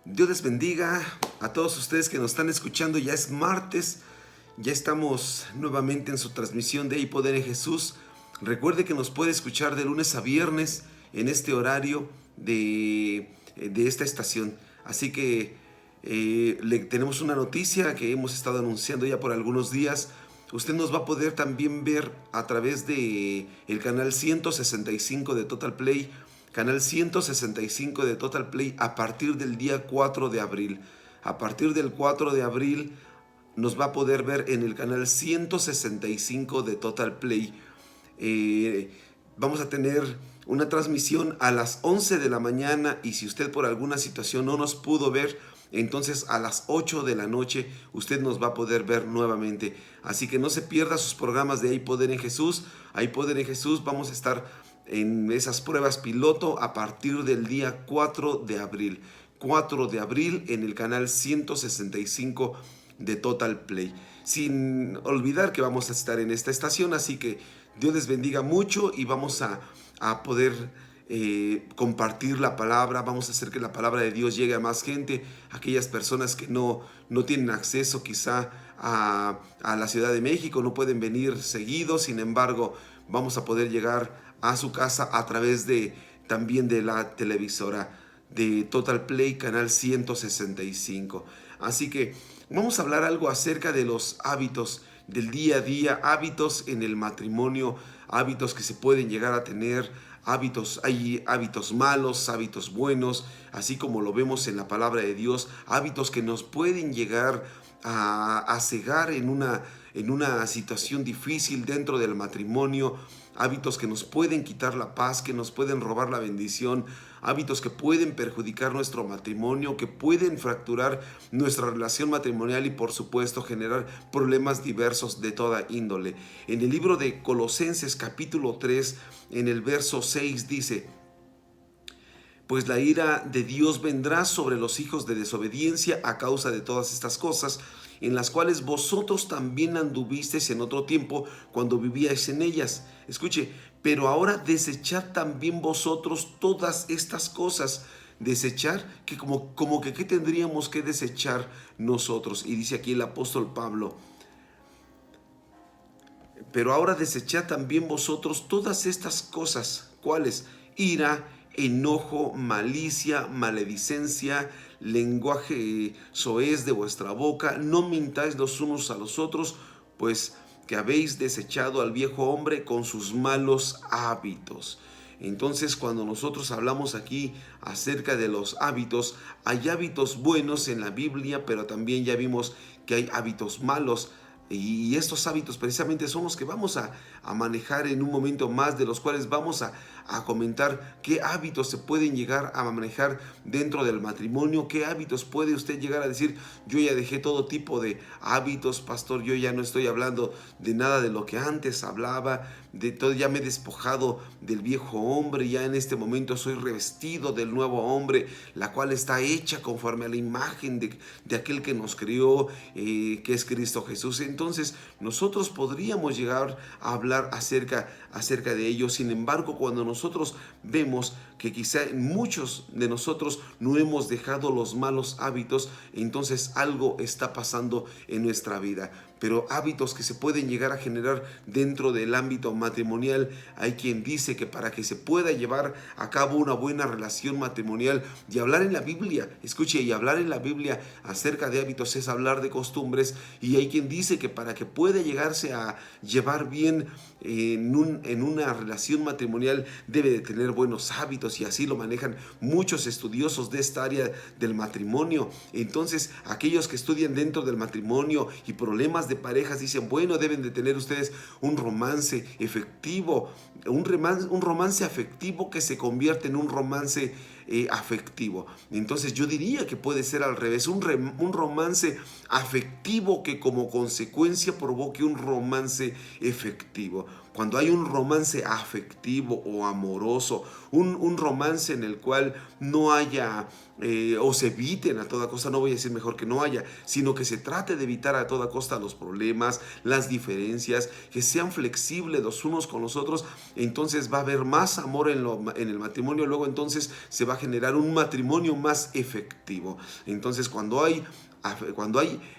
Dios les bendiga a todos ustedes que nos están escuchando. Ya es martes, ya estamos nuevamente en su transmisión de Poder en Jesús. Recuerde que nos puede escuchar de lunes a viernes en este horario de esta estación. Así que le tenemos una noticia que hemos estado anunciando ya por algunos días. Usted nos va a poder también ver a través de el canal 165 de Total Play. Canal 165 de Total Play a partir del día 4 de abril. A partir del 4 de abril nos va a poder ver en el canal 165 de Total Play. Vamos a tener una transmisión a las 11 de la mañana y si usted por alguna situación no nos pudo ver, entonces a las 8 de la noche usted nos va a poder ver nuevamente. Así que no se pierda sus programas de Hay Poder en Jesús. Hay Poder en Jesús, vamos a estar en esas pruebas piloto a partir del día 4 de abril. 4 de abril en el canal 165 de Total Play. Sin olvidar que vamos a estar en esta estación, así que Dios les bendiga mucho y vamos a poder compartir la palabra. Vamos a hacer que la palabra de Dios llegue a más gente, aquellas personas que no tienen acceso quizá a la Ciudad de México, no pueden venir seguido, sin embargo vamos a poder llegar a su casa a través de también de la televisora de Total Play canal 165. Así que vamos a hablar algo acerca de los hábitos del día a día, hábitos en el matrimonio, hábitos que se pueden llegar a tener, hay hábitos malos, hábitos buenos, así como lo vemos en la palabra de Dios, hábitos que nos pueden llegar a cegar en una situación difícil dentro del matrimonio, hábitos que nos pueden quitar la paz, que nos pueden robar la bendición, hábitos que pueden perjudicar nuestro matrimonio, que pueden fracturar nuestra relación matrimonial y por supuesto generar problemas diversos de toda índole. En el libro de Colosenses capítulo 3, en el verso 6 dice: pues la ira de Dios vendrá sobre los hijos de desobediencia a causa de todas estas cosas, en las cuales vosotros también anduvisteis en otro tiempo cuando vivíais en ellas. Escuche, pero ahora desechad también vosotros todas estas cosas. Desechar, que como que ¿qué tendríamos que desechar nosotros? Y dice aquí el apóstol Pablo: pero ahora desechad también vosotros todas estas cosas. ¿Cuáles? Ira, enojo, malicia, maledicencia, lenguaje soez de vuestra boca. No mintáis los unos a los otros, pues que habéis desechado al viejo hombre con sus malos hábitos. Entonces, cuando nosotros hablamos aquí acerca de los hábitos, hay hábitos buenos en la Biblia, pero también ya vimos que hay hábitos malos. Y estos hábitos precisamente son los que vamos a manejar en un momento más, de los cuales vamos a comentar qué hábitos se pueden llegar a manejar dentro del matrimonio, qué hábitos puede usted llegar a decir: yo ya dejé todo tipo de hábitos, pastor, yo ya no estoy hablando de nada de lo que antes hablaba, de todo, ya me he despojado del viejo hombre, ya en este momento soy revestido del nuevo hombre, la cual está hecha conforme a la imagen de aquel que nos crió, que es Cristo Jesús. Entonces nosotros podríamos llegar a hablar acerca de ello. Sin embargo, cuando nosotros vemos que quizá muchos de nosotros no hemos dejado los malos hábitos, entonces algo está pasando en nuestra vida. Pero hábitos que se pueden llegar a generar dentro del ámbito matrimonial, hay quien dice que para que se pueda llevar a cabo una buena relación matrimonial, y hablar en la Biblia, escuche, y hablar en la Biblia acerca de hábitos es hablar de costumbres, y hay quien dice que para que pueda llegarse a llevar bien en una relación matrimonial debe de tener buenos hábitos, y así lo manejan muchos estudiosos de esta área del matrimonio. Entonces, aquellos que estudian dentro del matrimonio y problemas de parejas dicen: bueno, deben de tener ustedes un romance efectivo, un romance afectivo que se convierte en un romance afectivo. Entonces yo diría que puede ser al revés, un romance afectivo que como consecuencia provoque un romance efectivo. cuando hay un romance afectivo o amoroso, un romance en el cual no haya o se eviten a toda costa, no voy a decir mejor que no haya, sino que se trate de evitar a toda costa los problemas, las diferencias, que sean flexibles los unos con los otros, entonces va a haber más amor en el matrimonio, luego entonces se va a generar un matrimonio más efectivo. Entonces cuando hay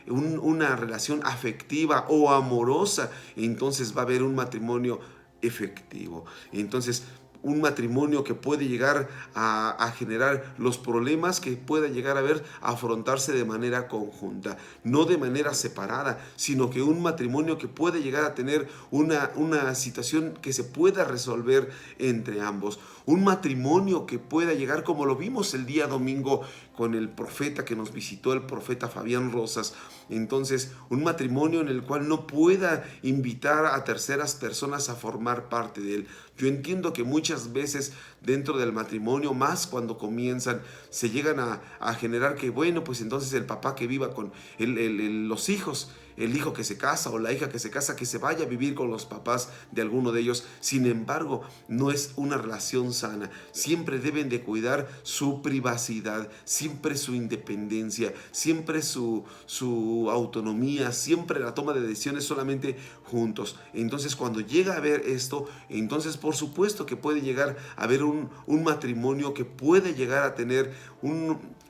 una relación afectiva o amorosa, entonces va a haber un matrimonio efectivo. Entonces, un matrimonio que puede llegar a generar los problemas que pueda llegar a haber, afrontarse de manera conjunta, no de manera separada, sino que un matrimonio que puede llegar a tener una situación que se pueda resolver entre ambos. Un matrimonio que pueda llegar, como lo vimos el día domingo con el profeta que nos visitó, el profeta Fabián Rosas. Entonces, un matrimonio en el cual no pueda invitar a terceras personas a formar parte de él. Yo entiendo que muchas veces dentro del matrimonio, más cuando comienzan, se llegan a generar que, bueno, pues entonces el papá que viva con los hijos, el hijo que se casa o la hija que se casa, que se vaya a vivir con los papás de alguno de ellos. Sin embargo, no es una relación sana. Siempre deben de cuidar su privacidad, siempre su independencia, siempre su autonomía, siempre la toma de decisiones solamente juntos. Entonces, cuando llega a haber esto, entonces por supuesto que puede llegar a haber un matrimonio que puede llegar a tener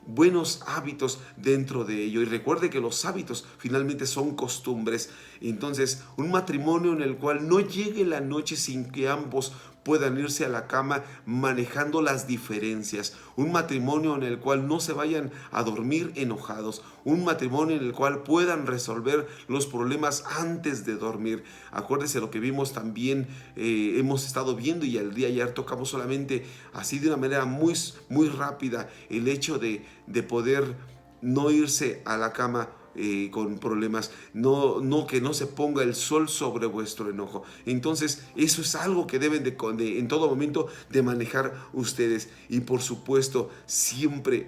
buenos hábitos dentro de ello. Y recuerde que los hábitos finalmente son costumbres. Entonces, un matrimonio en el cual no llegue la noche sin que ambos puedan irse a la cama manejando las diferencias. Un matrimonio en el cual no se vayan a dormir enojados. Un matrimonio en el cual puedan resolver los problemas antes de dormir. Acuérdese lo que vimos también, hemos estado viendo, y el día de ayer tocamos solamente así de una manera muy, muy rápida el hecho de poder no irse a la cama con problemas, no que no se ponga el sol sobre vuestro enojo. Entonces eso es algo que deben de en todo momento de manejar ustedes. Y por supuesto siempre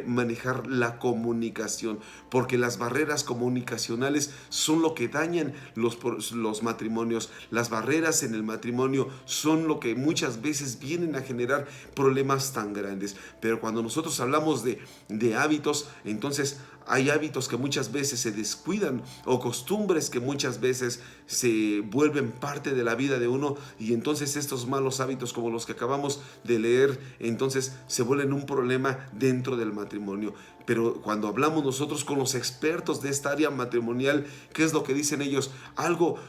manejar la comunicación, porque las barreras comunicacionales son lo que dañan los matrimonios. Las barreras en el matrimonio son lo que muchas veces vienen a generar problemas tan grandes. Pero cuando nosotros hablamos de hábitos, entonces hay hábitos que muchas veces se descuidan, o costumbres que muchas veces se vuelven parte de la vida de uno, y entonces estos malos hábitos, como los que acabamos de leer, entonces se vuelven un problema dentro del matrimonio. Pero cuando hablamos nosotros con los expertos de esta área matrimonial, ¿qué es lo que dicen ellos?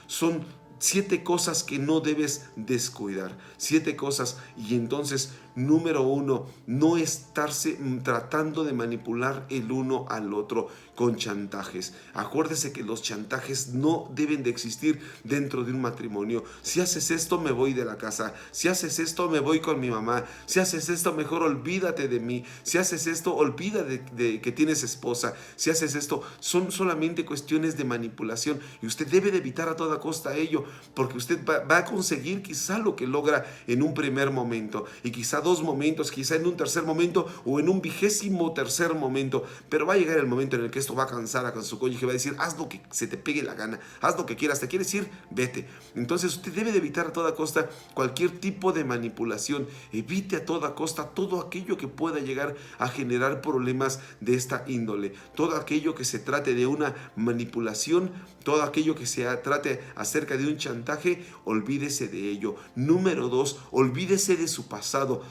Son 7 cosas que no debes descuidar. 7 cosas. Y entonces, número 1, no estarse tratando de manipular el uno al otro con chantajes. Acuérdese que los chantajes no deben de existir dentro de un matrimonio. Si haces esto, me voy de la casa. Si haces esto, me voy con mi mamá. Si haces esto, mejor olvídate de mí. Si haces esto, olvida de que tienes esposa. Si haces esto, son solamente cuestiones de manipulación, y usted debe de evitar a toda costa ello, porque usted va a conseguir quizá lo que logra en un primer momento, y quizá 2 momentos, quizá en un tercer momento, o en un 23º momento, pero va a llegar el momento en el que esto va a cansar a su cónyuge, va a decir: haz lo que se te pegue la gana, haz lo que quieras, te quieres ir, vete. Entonces usted debe de evitar a toda costa cualquier tipo de manipulación. Evite a toda costa todo aquello que pueda llegar a generar problemas de esta índole, todo aquello que se trate de una manipulación, todo aquello que se trate acerca de un chantaje, olvídese de ello. Número 2, olvídese de su pasado.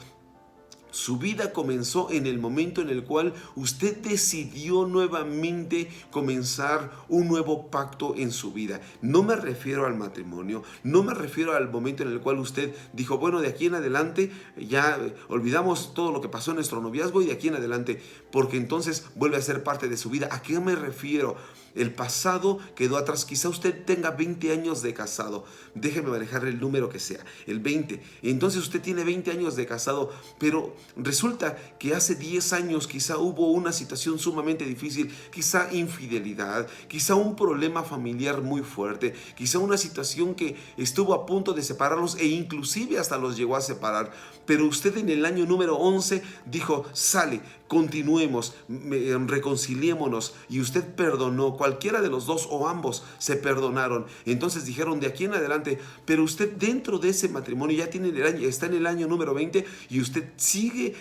Su vida comenzó en el momento en el cual usted decidió nuevamente comenzar un nuevo pacto en su vida. No me refiero al matrimonio, no me refiero al momento en el cual usted dijo: bueno, de aquí en adelante ya olvidamos todo lo que pasó en nuestro noviazgo, y de aquí en adelante, porque entonces vuelve a ser parte de su vida. ¿A qué me refiero? El pasado quedó atrás. Quizá usted tenga 20 años de casado. Déjeme manejar el número que sea, el 20. Entonces usted tiene 20 años de casado, pero resulta que hace 10 años quizá hubo una situación sumamente difícil, quizá infidelidad, quizá un problema familiar muy fuerte, quizá una situación que estuvo a punto de separarlos, e inclusive hasta los llegó a separar. Pero usted en el año número 11 dijo: sale, continuemos, reconciliémonos, y usted perdonó, cualquiera de los dos o ambos se perdonaron. Entonces dijeron de aquí en adelante, pero usted dentro de ese matrimonio ya tiene el año, está en el año número 20 y usted sigue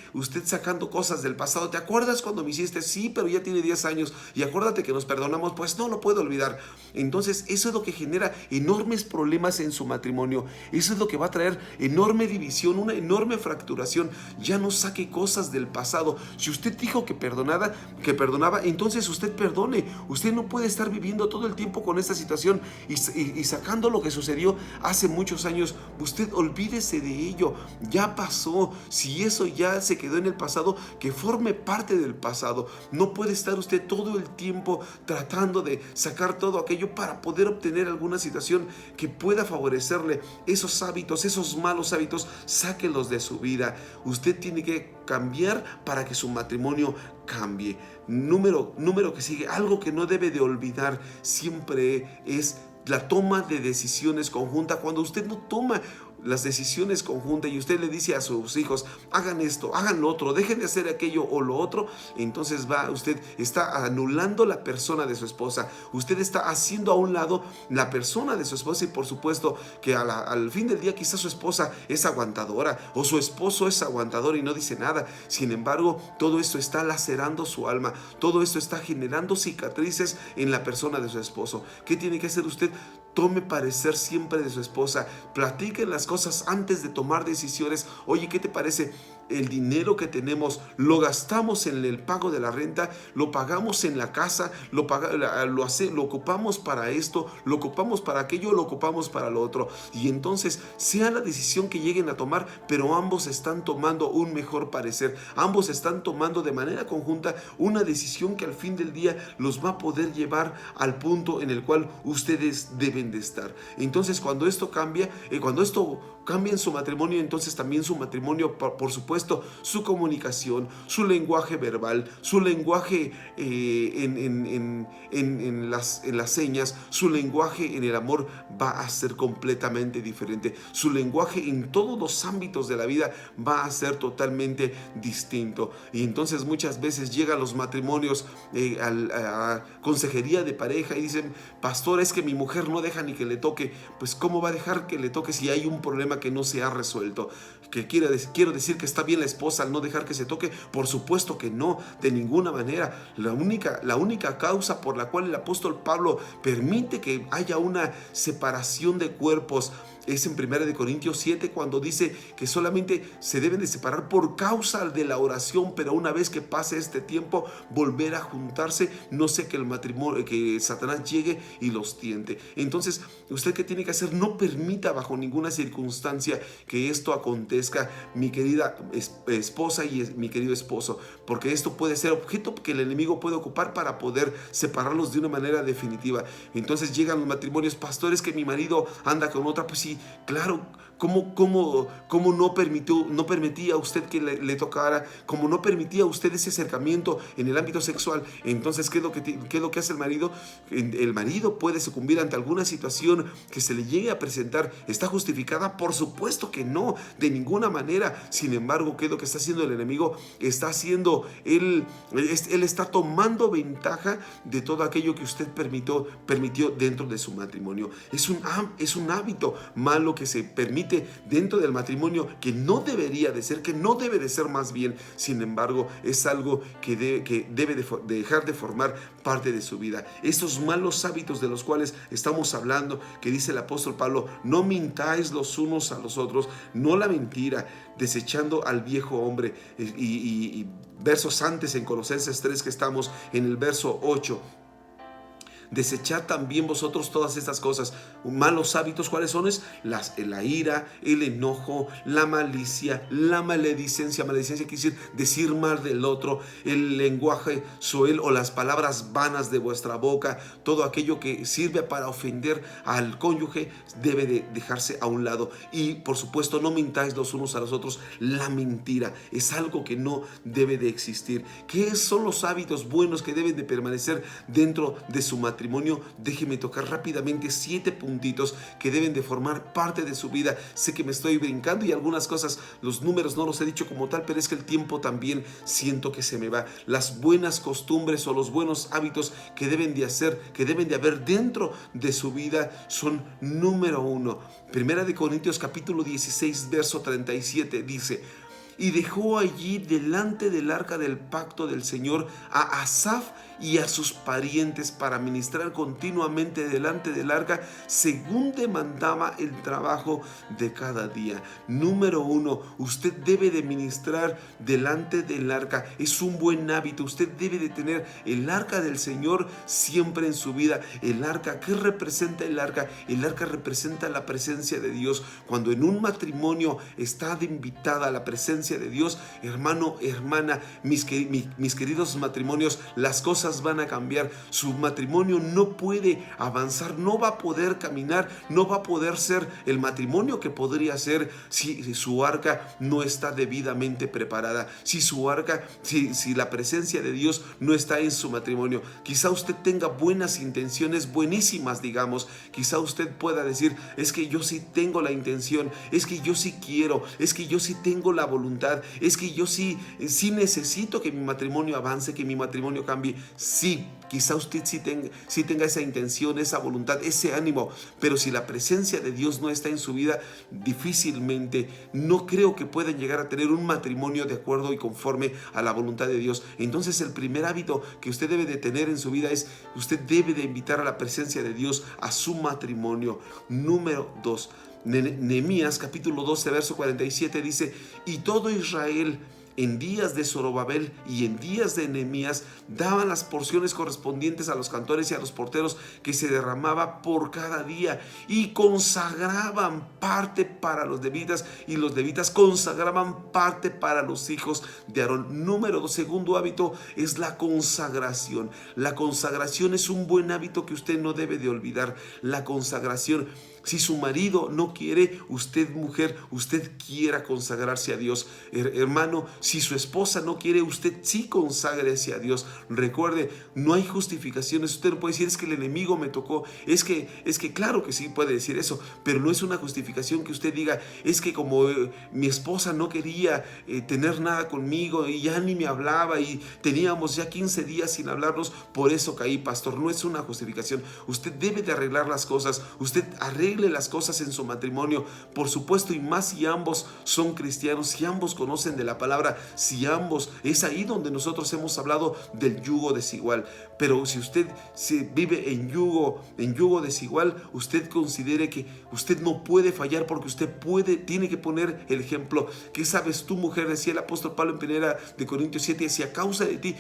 sacando cosas del pasado. ¿Te acuerdas cuando me hiciste? Sí, pero ya tiene 10 años y acuérdate que nos perdonamos. Pues no lo puedo olvidar. Entonces eso es lo que genera enormes problemas en su matrimonio. Eso es lo que va a traer enorme división, una enorme fracturación. Ya no saque cosas del pasado. Si usted dijo que perdonaba, entonces usted perdone. Usted no puede estar viviendo todo el tiempo con esta situación y sacando lo que sucedió hace muchos años. Usted olvídese de ello. Ya pasó. Si eso ya se quedó en el pasado, que forme parte del pasado. No puede estar usted todo el tiempo tratando de sacar todo aquello para poder obtener alguna situación que pueda favorecerle. Esos hábitos, esos malos hábitos, sáquelos de su vida. Usted tiene que cambiar para que su matrimonio cambie. Número que sigue, algo que no debe de olvidar siempre es la toma de decisiones conjunta. Cuando usted no toma las decisiones conjuntas y usted le dice a sus hijos, hagan esto, hagan lo otro, dejen de hacer aquello o lo otro, entonces usted está anulando la persona de su esposa. Usted está haciendo a un lado la persona de su esposa, y por supuesto que al fin del día quizás su esposa es aguantadora o su esposo es aguantador y no dice nada. Sin embargo, todo esto está lacerando su alma, todo esto está generando cicatrices en la persona de su esposo. ¿Qué tiene que hacer usted? Tome parecer siempre de su esposa. Platiquen las cosas antes de tomar decisiones. Oye, ¿qué te parece? El dinero que tenemos lo gastamos en el pago de la renta, lo pagamos en la casa, lo ocupamos para esto, lo ocupamos para aquello, lo ocupamos para lo otro. Y entonces, sea la decisión que lleguen a tomar, pero ambos están tomando un mejor parecer. Ambos están tomando de manera conjunta una decisión que al fin del día los va a poder llevar al punto en el cual ustedes deben de estar. Entonces, cuando esto cambia en su matrimonio, entonces también su matrimonio, por supuesto, su comunicación, su lenguaje verbal, su lenguaje en las señas, su lenguaje en el amor va a ser completamente diferente. Su lenguaje en todos los ámbitos de la vida va a ser totalmente distinto. Y entonces muchas veces llegan los matrimonios a consejería de pareja y dicen, pastor, es que mi mujer no deja ni que le toque. Pues ¿cómo va a dejar que le toque si hay un problema que no se ha resuelto? Quiero decir que está bien la esposa al no dejar que se toque. Por supuesto que no, de ninguna manera. La única causa por la cual el apóstol Pablo permite que haya una separación de cuerpos es en 1 Corintios 7, cuando dice que solamente se deben de separar por causa de la oración, pero una vez que pase este tiempo, volver a juntarse, no sé que Satanás llegue y los tiente. Entonces, ¿usted qué tiene que hacer? No permita bajo ninguna circunstancia que esto acontezca, mi querida esposa y mi querido esposo, porque esto puede ser objeto que el enemigo puede ocupar para poder separarlos de una manera definitiva. Entonces llegan los matrimonios, pastores, que mi marido anda con otra. Pues sí, claro, ¿cómo no permitía usted que le tocara? ¿Cómo no permitía usted ese acercamiento en el ámbito sexual? Entonces, ¿qué es lo que hace el marido? El marido puede sucumbir ante alguna situación que se le llegue a presentar. ¿Está justificada? Por supuesto que no, de ninguna manera. Sin embargo, ¿qué es lo que está haciendo el enemigo? Él está tomando ventaja de todo aquello que usted permitió dentro de su matrimonio. Es un hábito malo que se permite dentro del matrimonio, que no debería de ser, que no debe de ser más bien. Sin embargo, es algo que debe de dejar de formar parte de su vida. Estos malos hábitos de los cuales estamos hablando, que dice el apóstol Pablo, no mintáis los unos a los otros, no la mentira, desechando al viejo hombre. Y versos antes, en Colosenses 3, que estamos en el verso 8, desechad también vosotros todas estas cosas. Malos hábitos, ¿cuáles son? La ira, el enojo, la malicia, la maledicencia. Maledicencia quiere decir mal del otro, el lenguaje soel o las palabras vanas de vuestra boca. Todo aquello que sirve para ofender al cónyuge debe de dejarse a un lado. Y por supuesto, no mintáis los unos a los otros. La mentira es algo que no debe de existir. ¿Qué son los hábitos buenos que deben de permanecer dentro de su matrimonio? matrimonio, déjeme tocar rápidamente 7 puntitos que deben de formar parte de su vida. Sé que me estoy brincando y algunas cosas, los números no los he dicho como tal, pero es que el tiempo también siento que se me va. Las buenas costumbres o los buenos hábitos que deben de hacer, que deben de haber dentro de su vida son: número 1, Primera de Corintios capítulo 16 verso 37 dice: y dejó allí delante del arca del pacto del Señor a Asaf y a sus parientes para ministrar continuamente delante del arca según demandaba el trabajo de cada día. Número 1, usted debe de ministrar delante del arca. Es un buen hábito. Usted debe de tener el arca del Señor siempre en su vida. El arca, ¿qué representa el arca? El arca representa la presencia de Dios. Cuando en un matrimonio está de invitada a la presencia de Dios, hermano, hermana, mis queridos matrimonios, las cosas van a cambiar. Su matrimonio no puede avanzar, no va a poder caminar, no va a poder ser el matrimonio que podría ser si su arca no está debidamente preparada, si su arca, si la presencia de Dios no está en su matrimonio. Quizá usted tenga buenas intenciones, buenísimas, digamos. Quizá usted pueda decir: es que yo sí tengo la intención, es que yo sí quiero, es que yo sí tengo la voluntad, es que yo sí necesito que mi matrimonio avance, que mi matrimonio cambie. Sí, quizá usted sí tenga esa intención, esa voluntad, ese ánimo, pero si la presencia de Dios no está en su vida, difícilmente, no creo que puedan llegar a tener un matrimonio de acuerdo y conforme a la voluntad de Dios. Entonces, el primer hábito que usted debe de tener en su vida es: usted debe de invitar a la presencia de Dios a su matrimonio. Número 2, Nehemías capítulo 12 verso 47 dice: y todo Israel en días de Zorobabel y en días de Nehemías daban las porciones correspondientes a los cantores y a los porteros que se derramaba por cada día, y consagraban parte para los levitas, y los levitas consagraban parte para los hijos de Aarón. Número 2, segundo hábito es la consagración. La consagración es un buen hábito que usted no debe de olvidar. La consagración. Si su marido no quiere, usted, mujer, usted quiera consagrarse a Dios. Hermano, si su esposa no quiere, usted sí conságrese a Dios. Recuerde, no hay justificaciones. Usted no puede decir: es que el enemigo me tocó. Es que claro que sí puede decir eso, pero no es una justificación que usted diga: es que como mi esposa no quería tener nada conmigo y ya ni me hablaba y teníamos ya 15 días sin hablarnos, por eso caí, pastor. No es una justificación. Usted debe de arreglar las cosas. Usted arregle las cosas en su matrimonio, por supuesto, y más si ambos son cristianos, si ambos conocen de la palabra, si ambos, es ahí donde nosotros hemos hablado del yugo desigual. Pero si usted vive en yugo desigual, usted considere que usted no puede fallar, porque usted tiene que poner el ejemplo. ¿Qué sabes tú, mujer? Decía el apóstol Pablo en 1 de Corintios 7, si a causa de ti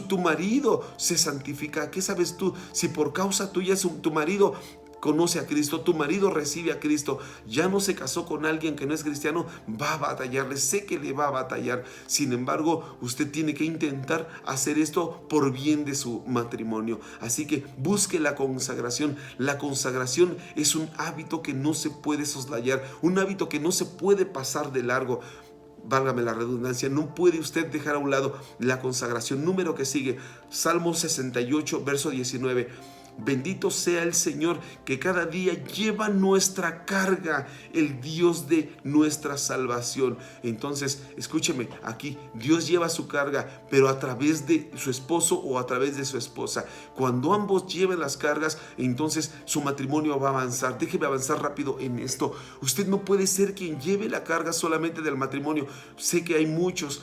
tu marido se santifica, ¿qué sabes tú? Si por causa tuya tu marido conoce a Cristo, tu marido recibe a Cristo, ya no se casó con alguien que no es cristiano, va a batallarle, sé que le va a batallar. Sin embargo, usted tiene que intentar hacer esto por bien de su matrimonio. Así que busque la consagración. La consagración es un hábito que no se puede soslayar, un hábito que no se puede pasar de largo. Válgame la redundancia, no puede usted dejar a un lado la consagración. Número que sigue, Salmo 68, verso 19. Bendito sea el Señor, que cada día lleva nuestra carga, el Dios de nuestra salvación. Entonces, escúcheme, aquí Dios lleva su carga, pero a través de su esposo o a través de su esposa. Cuando ambos lleven las cargas, entonces su matrimonio va a avanzar. Déjeme avanzar rápido en esto. Usted no puede ser quien lleve la carga solamente del matrimonio. Sé que hay muchos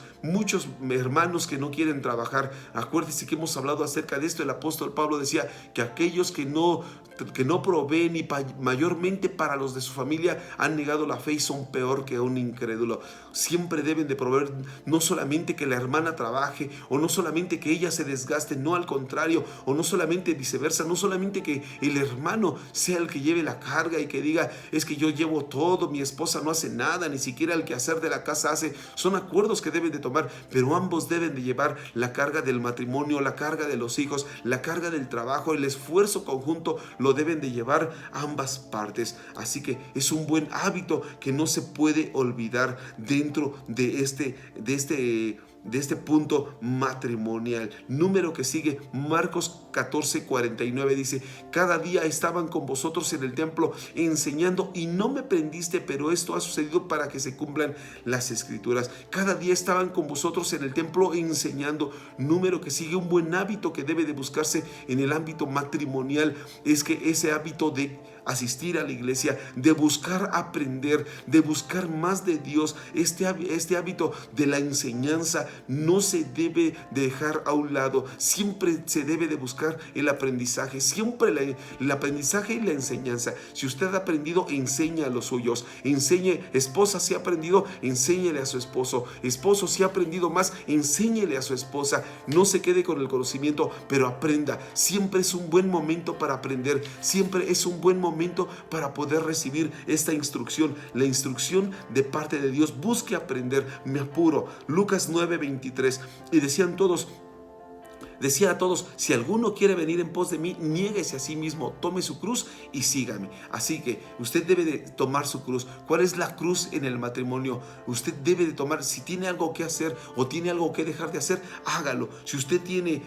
hermanos que no quieren trabajar. Acuérdese que hemos hablado acerca de esto. El apóstol Pablo decía que aquellos que no proveen, y mayormente para los de su familia, han negado la fe y son peor que un incrédulo. Siempre deben de proveer, no solamente que la hermana trabaje, o no solamente que ella se desgaste, no, al contrario, o no solamente viceversa, no solamente que el hermano sea el que lleve la carga y que diga: es que yo llevo todo, mi esposa no hace nada, ni siquiera el quehacer de la casa hace. Son acuerdos que deben de tomar, pero ambos deben de llevar la carga del matrimonio, la carga de los hijos, la carga del trabajo, el esfuerzo conjunto lo deben de llevar ambas partes. Así que es un buen hábito que no se puede olvidar dentro de este de este punto matrimonial. Número que sigue, Marcos 14:49 dice: cada día estaban con vosotros en el templo enseñando y no me prendiste, pero esto ha sucedido para que se cumplan las escrituras. Cada día estaban con vosotros en el templo enseñando. Número que sigue, un buen hábito que debe de buscarse en el ámbito matrimonial es que ese hábito de asistir a la iglesia, de buscar aprender, de buscar más de Dios, este hábito de la enseñanza no se debe dejar a un lado. Siempre se debe de buscar el aprendizaje, siempre el aprendizaje y la enseñanza. Si usted ha aprendido, enseña a los suyos. Enseñe, esposa, si ha aprendido, enséñele a su esposo. Esposo, si ha aprendido más, enséñele a su esposa. No se quede con el conocimiento, pero aprenda. Siempre es un buen momento para aprender. Siempre es un buen momento para poder recibir esta instrucción, la instrucción de parte de Dios. Busque aprender, me apuro. Lucas 9:23, y decía a todos: si alguno quiere venir en pos de mí, niéguese a sí mismo, tome su cruz y sígame. Así que usted debe de tomar su cruz. ¿Cuál es la cruz en el matrimonio? Usted debe de tomar, si tiene algo que hacer o tiene algo que dejar de hacer, hágalo. Si usted tiene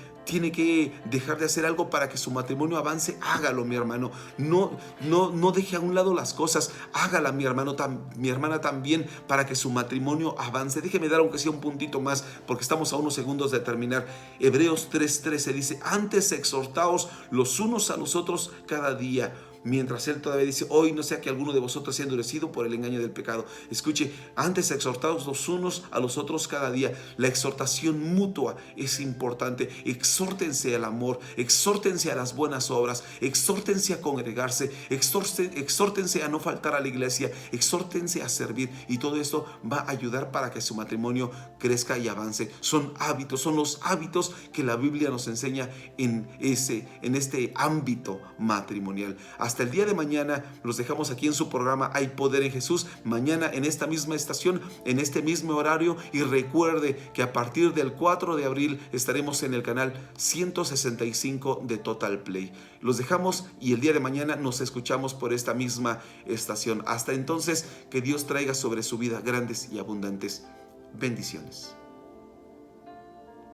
que dejar de hacer algo para que su matrimonio avance, hágalo, mi hermano. No deje a un lado las cosas. Hágala, mi hermano, mi hermana también, para que su matrimonio avance. Déjeme dar aunque sea un puntito más, porque estamos a unos segundos de terminar. Hebreos 3:13 dice: antes exhortaos los unos a los otros cada día. Mientras él todavía dice: hoy no sea que alguno de vosotros sea endurecido por el engaño del pecado. Escuche, antes exhortaos los unos a los otros cada día. La exhortación mutua es importante. Exhórtense al amor, exhórtense a las buenas obras, exhórtense a congregarse, exhórtense a no faltar a la iglesia, exhórtense a servir, y todo esto va a ayudar para que su matrimonio crezca y avance. Son hábitos, son los hábitos que la Biblia nos enseña en este ámbito matrimonial. Hasta el día de mañana los dejamos aquí en su programa Hay Poder en Jesús. Mañana en esta misma estación, en este mismo horario. Y recuerde que a partir del 4 de abril estaremos en el canal 165 de Total Play. Los dejamos y el día de mañana nos escuchamos por esta misma estación. Hasta entonces, que Dios traiga sobre su vida grandes y abundantes bendiciones.